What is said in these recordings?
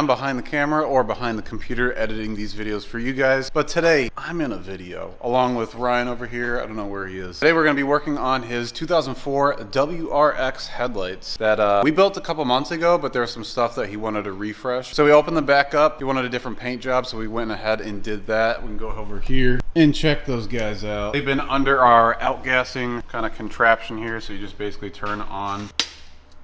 I'm behind the camera or behind the computer editing these videos for you guys. But today, I'm in a video along with Ryan over here. I don't know where he is. Today, we're gonna be working on his 2004 WRX headlights that we built a couple months ago, but there's some stuff that he wanted to refresh. So we opened them back up. He wanted a different paint job, so we went ahead and did that. We can go over here and check those guys out. They've been under our outgassing kind of contraption here, so you just basically turn on.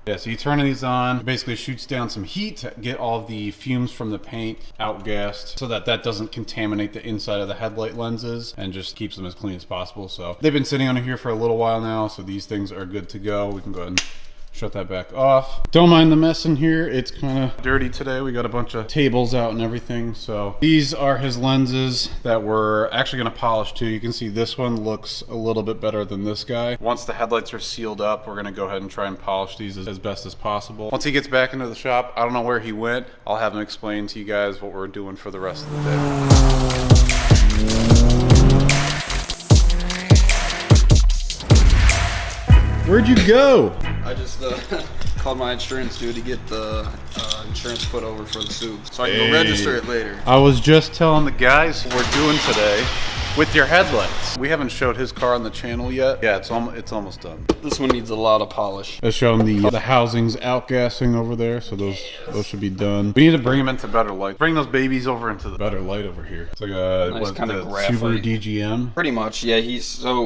Yeah, so you turn these on, it basically shoots down some heat to get all the fumes from the paint outgassed so that that doesn't contaminate the inside of the headlight lenses and just keeps them as clean as possible. So they've been sitting under here for a little while now, so these things are good to go. We can go ahead and shut that back off. Don't mind the mess in here. It's kind of dirty today. We got a bunch of tables out and everything. So these are his lenses that we're actually going to polish too. You can see this one looks a little bit better than this guy. Once the headlights are sealed up, we're going to go ahead and try and polish these as best as possible. Once he gets back into the shop, I don't know where he went. I'll have him explain to you guys what we're doing for the rest of the day. Where'd you go? I just called my insurance dude to get the insurance put over for the Sub, so I can go register it later. I was just telling the guys what we're doing today with your headlights. We haven't showed his car on the channel yet. Yeah, it's almost done. This one needs a lot of polish. Let's show them the housings outgassing over there, so those should be done. We need to bring them into better light. Bring those babies over into the better light over here. It's like a nice kind of graphite. Subaru DGM. Pretty much, yeah.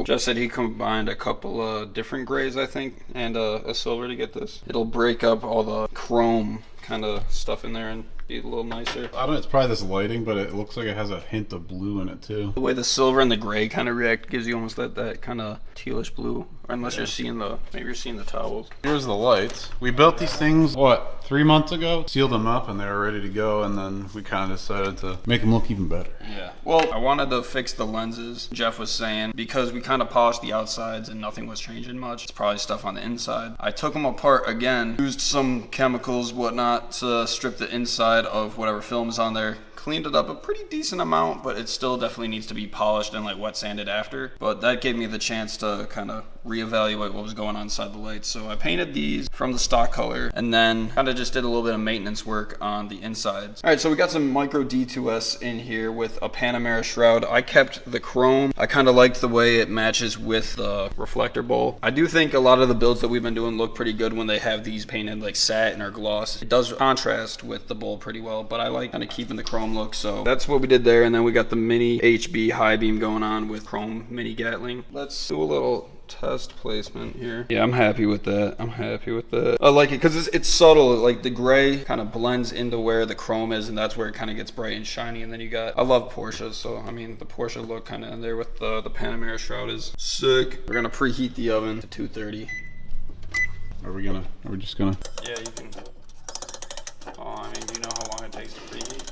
Jeff said he combined a couple of different grays, I think, and a silver to get this. It'll break up all the chrome kind of stuff in there and be a little nicer. I don't know, it's probably this lighting, but it looks like it has a hint of blue in it too. The way the silver and the gray kind of react gives you almost that kind of tealish blue. Unless you're seeing maybe you're seeing the towels. Here's the lights. We built these things, what, 3 months ago? Sealed them up and they were ready to go, and then we kind of decided to make them look even better. Yeah. Well, I wanted to fix the lenses. Jeff was saying, because we kind of polished the outsides and nothing was changing much, it's probably stuff on the inside. I took them apart again, used some chemicals, whatnot, to strip the inside of whatever film is on there. Cleaned it up a pretty decent amount, but it still definitely needs to be polished and like wet sanded after. But that gave me the chance to kind of reevaluate what was going on inside the lights. So I painted these from the stock color and then kind of just did a little bit of maintenance work on the insides. All right, so we got some micro D2S in here with a Panamera shroud. I kept the chrome. I kind of liked the way it matches with the reflector bowl. I do think a lot of the builds that we've been doing look pretty good when they have these painted like satin or gloss. It does contrast with the bowl pretty well, but I like kind of keeping the chrome look. So that's what we did there. And then we got the mini HB high beam going on with chrome mini Gatling. Let's do a little test placement here. Yeah, I'm happy with that. I'm happy with that. I like it because it's subtle. Like the gray kind of blends into where the chrome is, and that's where it kind of gets bright and shiny. And then you got, I love Porsches, so I mean the Porsche look kind of in there with the Panamera shroud is sick. We're gonna preheat the oven to 230. Are we just gonna? Yeah, you can. Oh, I mean, do you know how long it takes to preheat?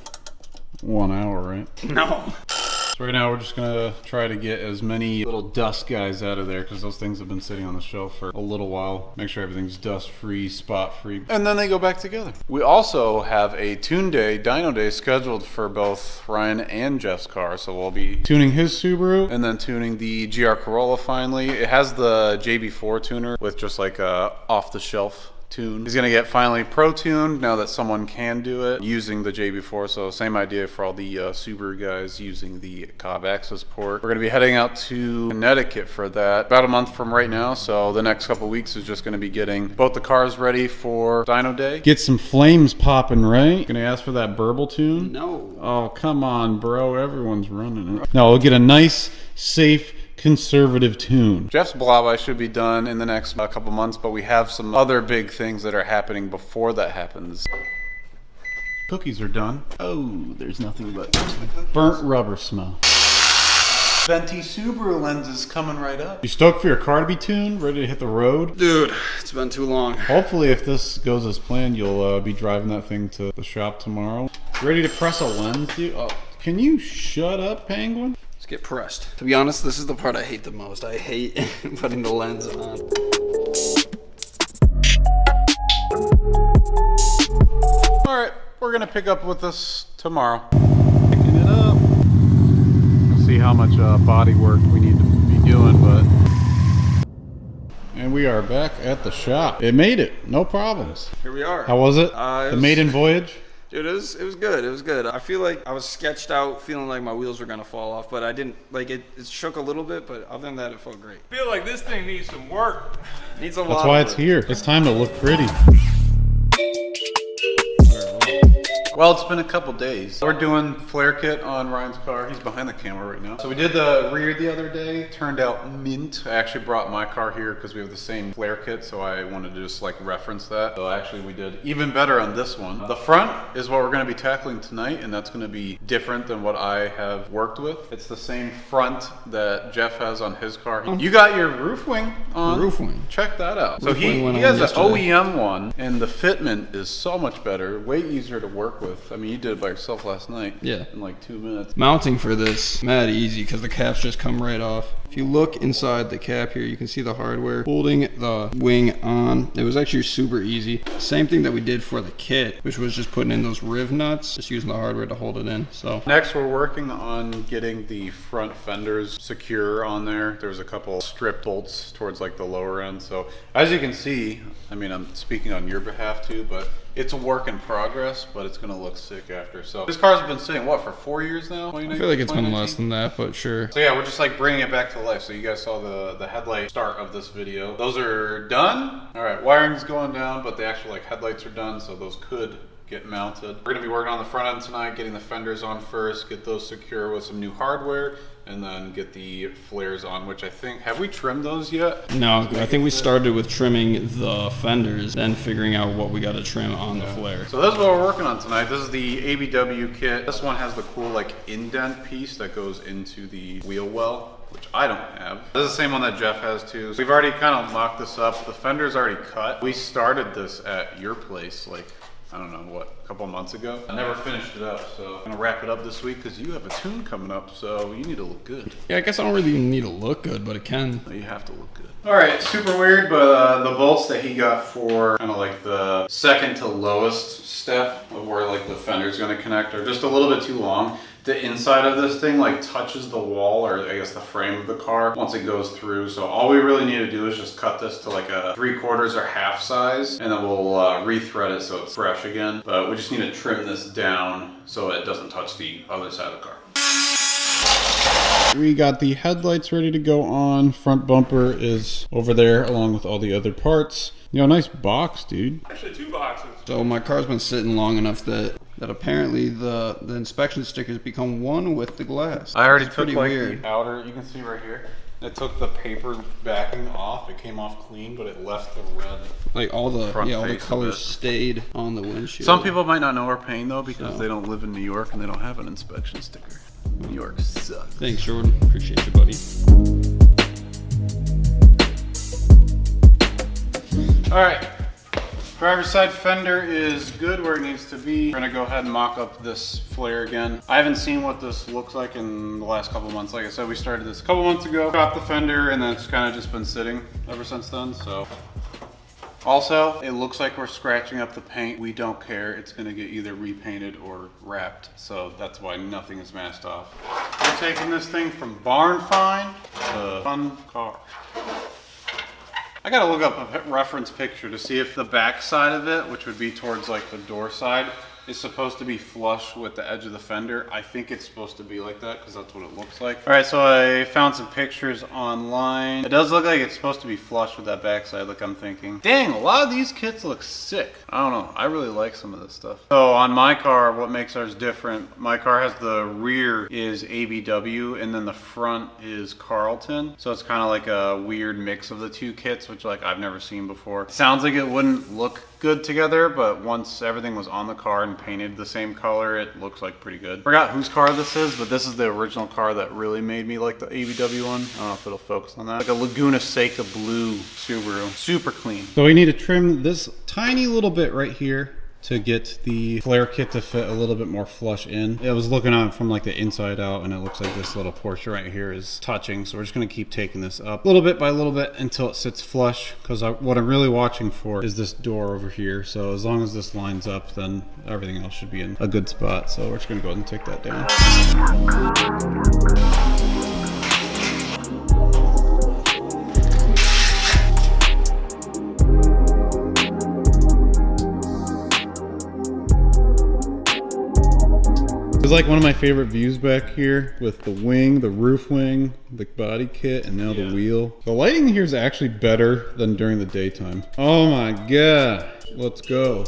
1 hour, right? No. So right now we're just gonna try to get as many little dust guys out of there because those things have been sitting on the shelf for a little while. Make sure everything's dust free, spot free, and then they go back together. We also have a tune day, dyno day scheduled for both Ryan and Jeff's car. So we'll be tuning his Subaru and then tuning the GR Corolla finally. It has the JB4 tuner with just like a off the shelf tune. He's gonna get finally pro tuned now that someone can do it using the JB4. So same idea for all the Subaru guys using the Cobb access port. We're gonna be heading out to Connecticut for that about a month from right now. So the next couple weeks is just gonna be getting both the cars ready for dyno day. Get some flames popping, right? Gonna ask for that burble tune? No. Oh, come on, bro. Everyone's running it. No, we'll get a nice, safe, conservative tune. Jeff's blob should be done in the next couple months, but we have some other big things that are happening before that happens. Cookies are done. Oh, there's nothing but burnt rubber smell. Venti Subaru lenses coming right up. You stoked for your car to be tuned? Ready to hit the road? Dude, it's been too long. Hopefully if this goes as planned, you'll be driving that thing to the shop tomorrow. Ready to press a lens, dude? Oh, can you shut up, Penguin? Get pressed. To be honest, this is the part I hate the most. I hate putting the lens on. All right, we're gonna pick up with this tomorrow. Picking it up. We'll see how much body work we need to be doing, but. And we are back at the shop. It made it, no problems. Here we are. How was it? The maiden voyage? Dude, it was good. It was good. I feel like I was sketched out, feeling like my wheels were gonna fall off, but I didn't. Like it shook a little bit, but other than that, it felt great. I feel like this thing needs some work. Needs a lot. That's why of it's work. here. It's time to look pretty. Well, it's been a couple days. We're doing flare kit on Ryan's car. He's behind the camera right now. So we did the rear the other day. Turned out mint. I actually brought my car here because we have the same flare kit, so I wanted to just like reference that. So actually we did even better on this one. The front is what we're going to be tackling tonight, and that's going to be different than what I have worked with. It's the same front that Jeff has on his car. You got your roof wing on. Roof wing. Check that out. So Roof he wing went has on an yesterday. OEM one, and the fitment is so much better, way easier to work with. I mean, you did it by yourself last night. Yeah. In like 2 minutes. Mounting for this, mad easy because the caps just come right off. If you look inside the cap here, you can see the hardware holding the wing on. It was actually super easy. Same thing that we did for the kit, which was just putting in those riv nuts, just using the hardware to hold it in. So Next, we're working on getting the front fenders secure on there. There's a couple strip bolts towards like the lower end. So as you can see, I mean, I'm speaking on your behalf too, but it's a work in progress, but it's gonna look sick after. So this car's been sitting, what, for 4 years now? I feel like it's been less than that, but sure. So yeah, we're just like bringing it back to life. So you guys saw the headlight start of this video. Those are done. All right, wiring's going down, but the actual like headlights are done, so those could get mounted. We're gonna be working on the front end tonight, getting the fenders on first, get those secure with some new hardware, and then get the flares on, which I think, have we trimmed those yet? No, I think we started with trimming the fenders, then figuring out what we got to trim on the flare. So this is what we're working on tonight. This is the ABW kit. This one has the cool like indent piece that goes into the wheel well, which I don't have. This is the same one that Jeff has too. So we've already kind of mocked this up. The fender's already cut. We started this at your place like, I don't know, what, a couple months ago. I never finished it up, so I'm gonna wrap it up this week because you have a tune coming up, so you need to look good. Yeah, I guess I don't really need to look good, but it can. You have to look good. All right, super weird, but the bolts that he got for kind of like the second to lowest step of where like the fender's gonna connect are just a little bit too long. The inside of this thing like touches the wall, or I guess the frame of the car once it goes through. So all we really need to do is just cut this to like a 3/4 or half size, and then we'll rethread it so it's fresh again. But we just need to trim this down so it doesn't touch the other side of the car. We got the headlights ready to go on. Front bumper is over there along with all the other parts. You know, nice box, dude. Actually, 2 boxes. So my car's been sitting long enough that apparently the inspection stickers become one with the glass. I already It's took pretty like weird. the outer, you can see right here. It took the paper backing off. It came off clean, but it left the red. Like all the front all the face of colors it. stayed on the windshield. Some people might not know we're paying though because So. they don't live in New York and they don't have an inspection sticker. New York sucks. Thanks, Jordan. Appreciate you, buddy. All right. Driver's side fender is good where it needs to be. We're gonna go ahead and mock up this flare again. I haven't seen what this looks like in the last couple months. Like I said, we started this a couple months ago. Got the fender and then it's kind of just been sitting ever since then, so. Also, it looks like we're scratching up the paint. We don't care. It's gonna get either repainted or wrapped. So that's why nothing is masked off. We're taking this thing from barn find to fun car. I gotta look up a reference picture to see if the back side of it, which would be towards like the door side, is supposed to be flush with the edge of the fender. I think it's supposed to be like that because that's what it looks like. All right, so I found some pictures online. It does look like it's supposed to be flush with that back side, like I'm thinking. Dang, a lot of these kits look sick. I don't know, I really like some of this stuff. So on my car, what makes ours different, my car has the rear is ABW and then the front is Carlton. So it's kind of like a weird mix of the two kits, which like I've never seen before. It sounds like it wouldn't look good together, but once everything was on the car and painted the same color, it looks like pretty good. Forgot whose car this is, but this is the original car that really made me like the ABW one. I don't know if it'll focus on that. Like a Laguna Seca blue Subaru. Super clean. So we need to trim this tiny little bit right here to get the flare kit to fit a little bit more flush in. I was looking at it from like the inside out and it looks like this little portion right here is touching. So we're just gonna keep taking this up little bit by little bit until it sits flush, because what I'm really watching for is this door over here. So as long as this lines up, then everything else should be in a good spot. So we're just gonna go ahead and take that down. It's like one of my favorite views back here with the wing, the roof wing, the body kit, and now the wheel. The lighting here is actually better than during the daytime. Oh my god. Let's go.